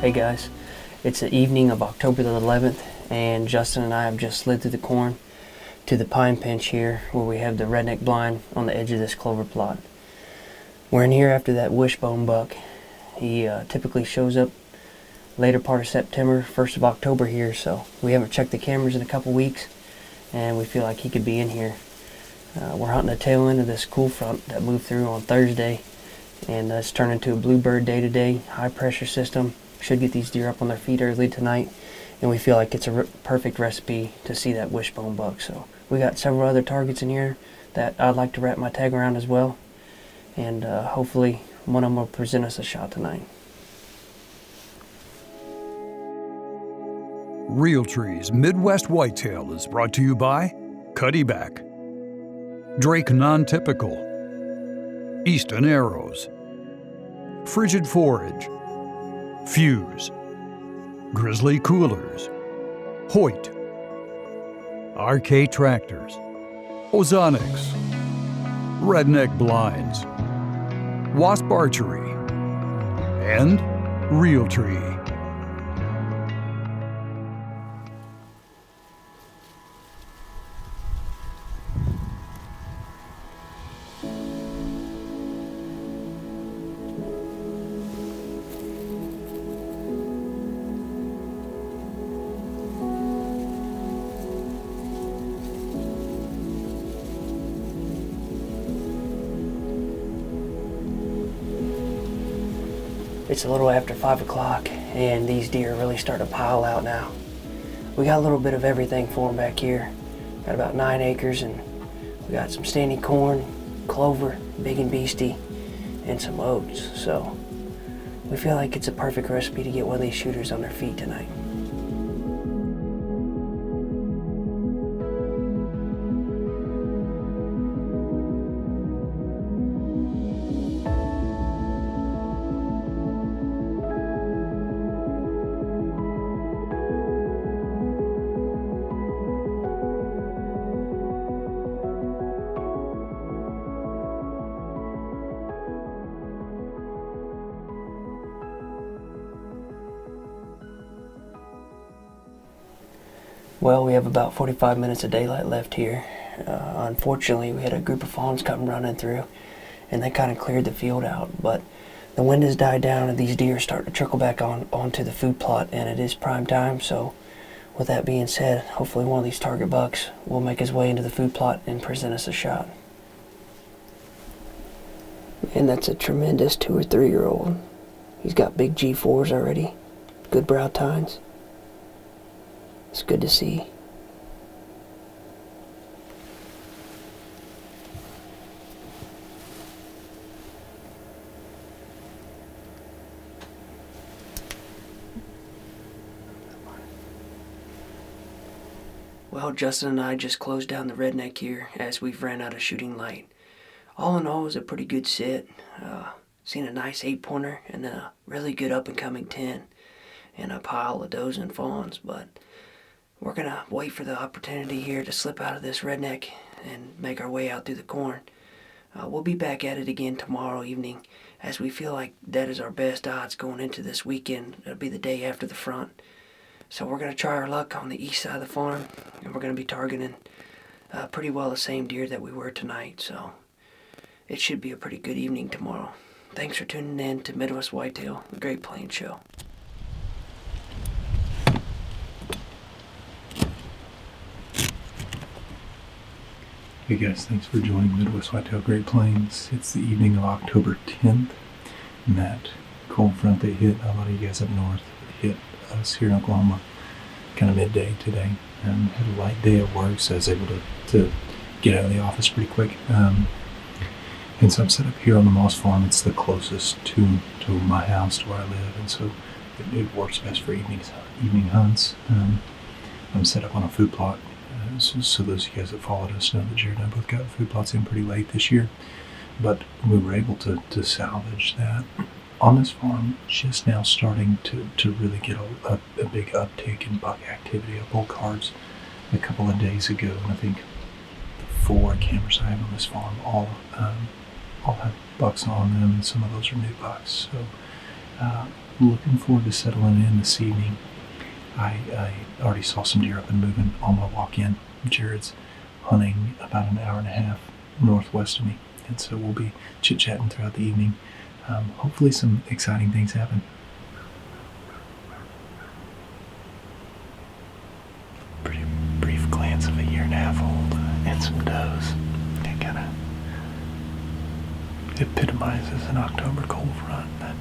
Hey guys, it's the evening of October the 11th, and Justin and I have just slid through the corn to the pine pinch here where we have the redneck blind on the edge of this clover plot. We're in here after that Wishbone buck. He typically shows up later part of September, 1st of October here, so we haven't checked the cameras in a couple weeks, and we feel like he could be in here. We're hunting the tail end of this cool front that moved through on Thursday, and it's turned into a bluebird day today, high pressure system. Should get these deer up on their feet early tonight, and we feel like it's a perfect recipe to see that Wishbone buck. So we got several other targets in here that I'd like to wrap my tag around as well, and hopefully one of them will present us a shot tonight. Realtree's Midwest Whitetail is brought to you by Cuddyback, Drake Non-Typical, Easton Arrows, Frigid Forage, Fuse, Grizzly Coolers, Hoyt, RK Tractors, Ozonics, Redneck Blinds, Wasp Archery, and Realtree. It's a little after 5 o'clock, and these deer really start to pile out now. We got a little bit of everything for them back here. Got about 9 acres, and we got some standing corn, clover, big and beastie, and some oats. So we feel like it's a perfect recipe to get one of these shooters on their feet tonight. Well, we have about 45 minutes of daylight left here. Unfortunately, we had a group of fawns come running through, and they kind of cleared the field out. But the wind has died down, and these deer start to trickle back onto the food plot, and it is prime time. So with that being said, hopefully one of these target bucks will make his way into the food plot and present us a shot. And that's a tremendous 2 or 3 year old. He's got big G4s already, good brow tines. It's good to see. Well, Justin and I just closed down the redneck here as we've ran out of shooting light. All in all, it was a pretty good sit. Seen a nice 8-pointer and then a really good up-and-coming 10 and a pile of does and fawns, but we're going to wait for the opportunity here to slip out of this redneck and make our way out through the corn. We'll be back at it again tomorrow evening, as we feel like that is our best odds going into this weekend. It'll be the day after the front. So we're going to try our luck on the east side of the farm, and we're going to be targeting pretty well the same deer that we were tonight. So it should be a pretty good evening tomorrow. Thanks for tuning in to Midwest Whitetail, the Great Plains Show. Hey guys, thanks for joining Midwest Whitetail Great Plains. It's the evening of October 10th, and that cold front that hit a lot of you guys up north hit us here in Oklahoma kind of midday today. Had a light day at work, so I was able to get out of the office pretty quick. And so I'm set up here on the Moss Farm. It's the closest to my house, to where I live, and so it works best for evening hunts. I'm set up on a food plot. So those of you guys that followed us know that Jared and I both got food plots in pretty late this year, but we were able to salvage that. On this farm, just now starting to really get a big uptick in buck activity. I pulled cards a couple of days ago, and I think the 4 cameras I have on this farm all have bucks on them, and some of those are new bucks. So Looking forward to settling in this evening. I already saw some deer up and moving on my walk-in. Jared's hunting about an hour and a half northwest of me, and so we'll be chit-chatting throughout the evening. Hopefully some exciting things happen. Pretty brief glance of a 1.5 old and some does. It kind of epitomizes an October cold front. That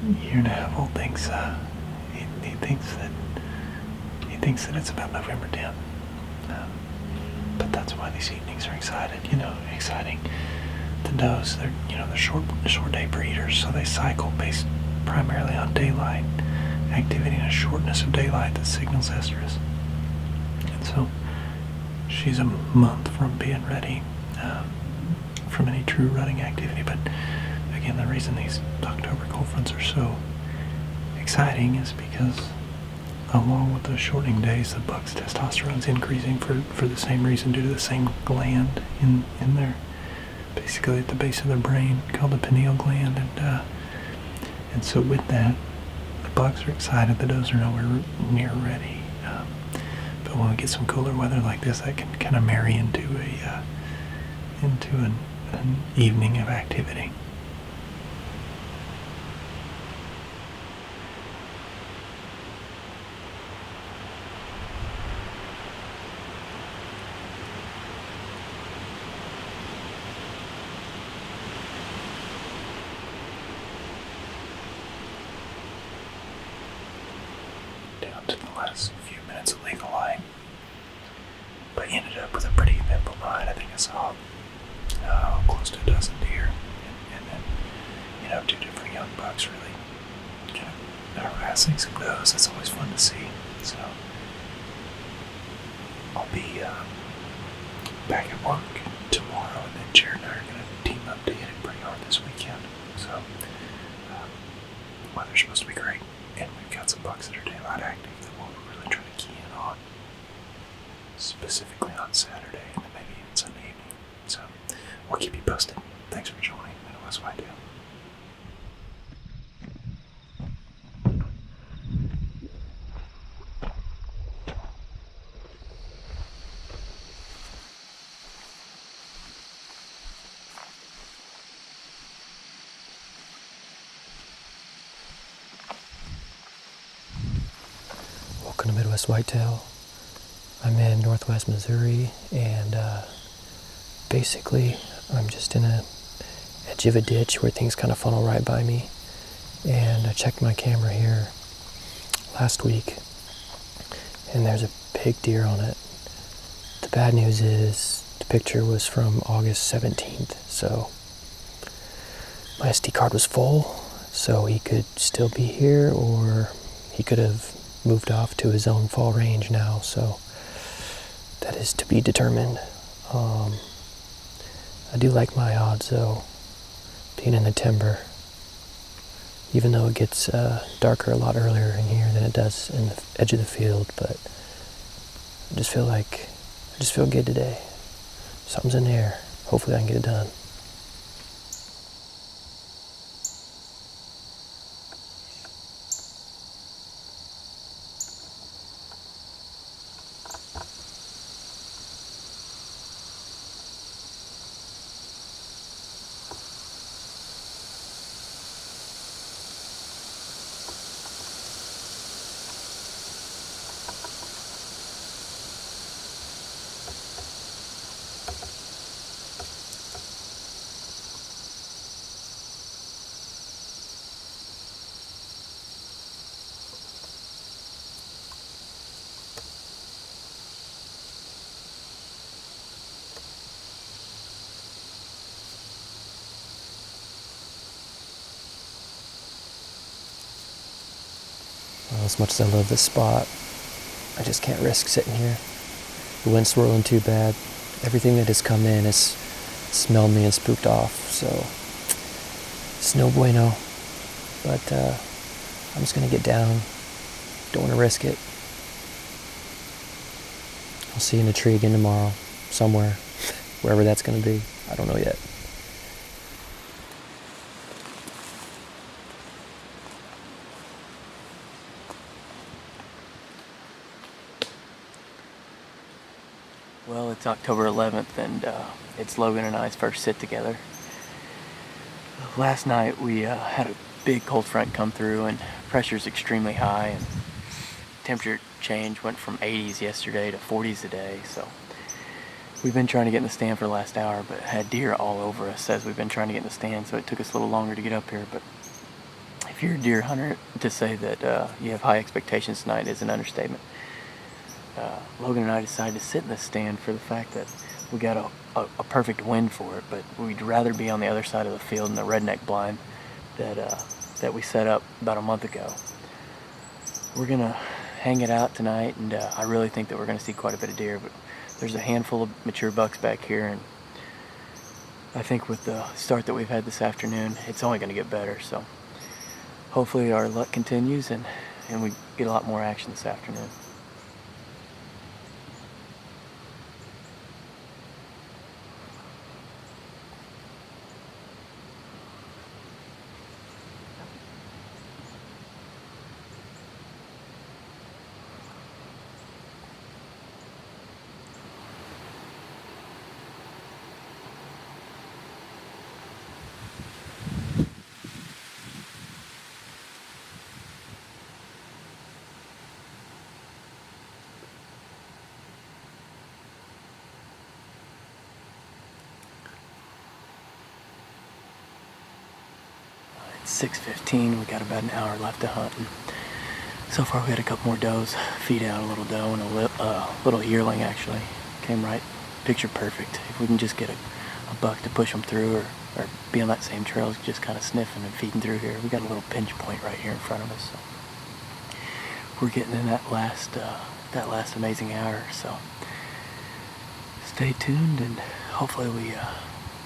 1.5 old thinks he thinks that it's about November 10th. But that's why these evenings are exciting. The does, they're short day breeders, so they cycle based primarily on daylight activity and a shortness of daylight that signals estrus. And so she's a month from being ready from any true rutting activity. But again, the reason these October cold fronts are so exciting is because along with the shortening days, the buck's testosterone's increasing for the same reason, due to the same gland in their, basically at the base of their brain, called the pineal gland. And so with that, the bucks are excited, the does are nowhere near ready. But when we get some cooler weather like this, that can kind of marry into an evening of activity. Down to the last few minutes of legal line, but ended up with a pretty eventful night. I think I saw close to a dozen deer, and then 2 different young bucks really kind of harassing some does. That's always fun to see. So I'll be back at work tomorrow, and then Jared and I are going to team up to hit it pretty hard this weekend. So the weather's supposed to be great, and we've got some bucks that are daylight active that we'll really try to key in on, specifically on Saturday and then maybe even Sunday evening. So we'll keep you posted. Thanks for joining Midwest Whitetail. Welcome to Midwest Whitetail. I'm in northwest Missouri, and basically I'm just in a edge of a ditch where things kind of funnel right by me. And I checked my camera here last week, and there's a big deer on it. The bad news is the picture was from August 17th, so my SD card was full, so he could still be here, or he could have moved off to his own fall range now, so that is to be determined. I do like my odds though, being in the timber, even though it gets darker a lot earlier in here than it does in the edge of the field. But I just feel good today. Something's in the air. Hopefully I can get it done. Well, as much as I love this spot, I just can't risk sitting here. The wind's swirling too bad. Everything that has come in has smelled me and spooked off, so it's no bueno. But I'm just gonna get down. Don't want to risk it. I'll see you in the tree again tomorrow, somewhere, wherever that's gonna be. I don't know yet. Well, it's October 11th, and it's Logan and I's first sit together. Last night we had a big cold front come through, and pressure's extremely high, and temperature change went from 80s yesterday to 40s today. So we've been trying to get in the stand for the last hour, but had deer all over us as we've been trying to get in the stand, so it took us a little longer to get up here. But if you're a deer hunter, to say that you have high expectations tonight is an understatement. Logan and I decided to sit in this stand for the fact that we got a perfect wind for it, but we'd rather be on the other side of the field in the redneck blind that we set up about a month ago. We're gonna hang it out tonight, and I really think that we're gonna see quite a bit of deer, but there's a handful of mature bucks back here, and I think with the start that we've had this afternoon, it's only gonna get better. So hopefully our luck continues and we get a lot more action this afternoon. It's 6:15. We got about an hour left to hunt. And so far, we had a couple more does feed out, a little doe and a little yearling actually came right picture perfect. If we can just get a buck to push them through, or be on that same trail, just kind of sniffing and feeding through here. We got a little pinch point right here in front of us. So we're getting in that last amazing hour. So stay tuned, and hopefully we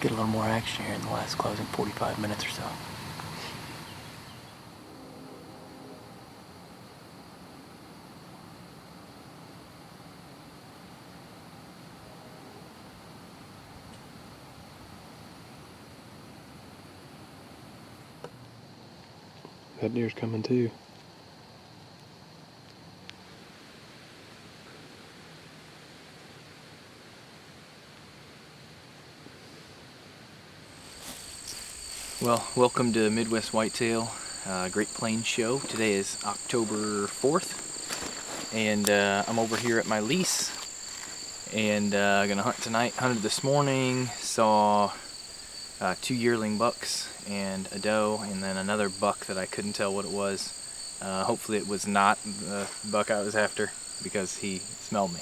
get a little more action here in the last closing 45 minutes or so. That deer's coming too. Well, welcome to Midwest Whitetail Great Plains Show. Today is October 4th, and I'm over here at my lease, and gonna hunt tonight. Hunted this morning, saw 2 yearling bucks and a doe, and then another buck that I couldn't tell what it was. Hopefully it was not the buck I was after, because he smelled me.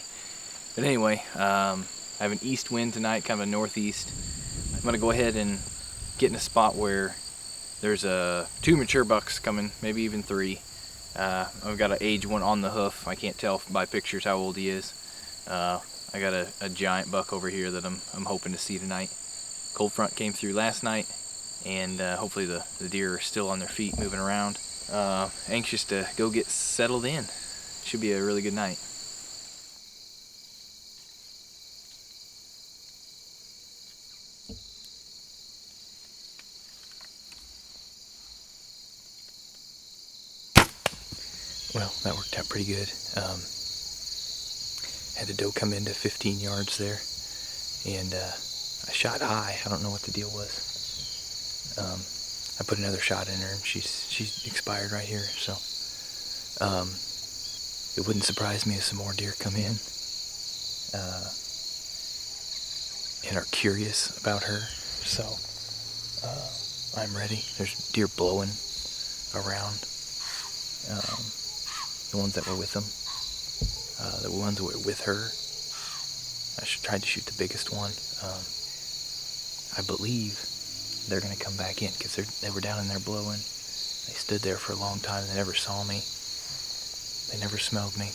But anyway, I have an east wind tonight, kind of a northeast. I'm gonna go ahead and get in a spot where there's 2 mature bucks coming, maybe even 3. I've got an age one on the hoof. I can't tell by pictures how old he is. I got a giant buck over here that I'm hoping to see tonight. Cold front came through last night, and hopefully the deer are still on their feet, moving around. Anxious to go get settled in. Should be a really good night. Well, that worked out pretty good. Had a doe come into 15 yards there, and I shot high. I don't know what the deal was. I put another shot in her, and she's expired right here. So it wouldn't surprise me if some more deer come in and are curious about her. So I'm ready. There's deer blowing around. The ones that were with them, the ones that were with her. I tried to shoot the biggest one. I believe they're going to come back in, because they were down in there blowing. They stood there for a long time. They never saw me. They never smelled me.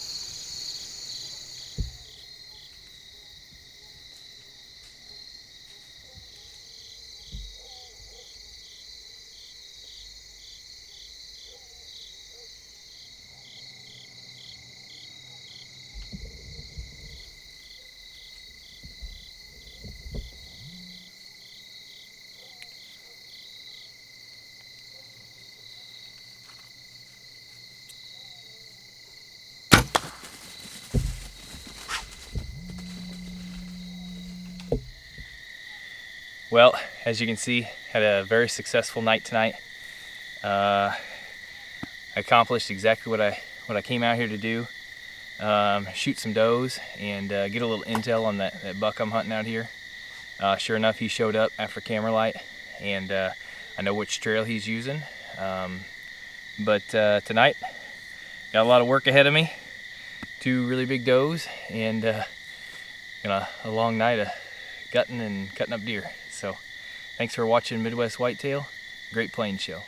Well, as you can see, had a very successful night tonight. I accomplished exactly what I came out here to do. Shoot some does and get a little intel on that buck I'm hunting out here. Sure enough, he showed up after camera light, and I know which trail he's using. But tonight, got a lot of work ahead of me. 2 really big does and a long night of gutting and cutting up deer. So thanks for watching Midwest Whitetail. Great Plains Show.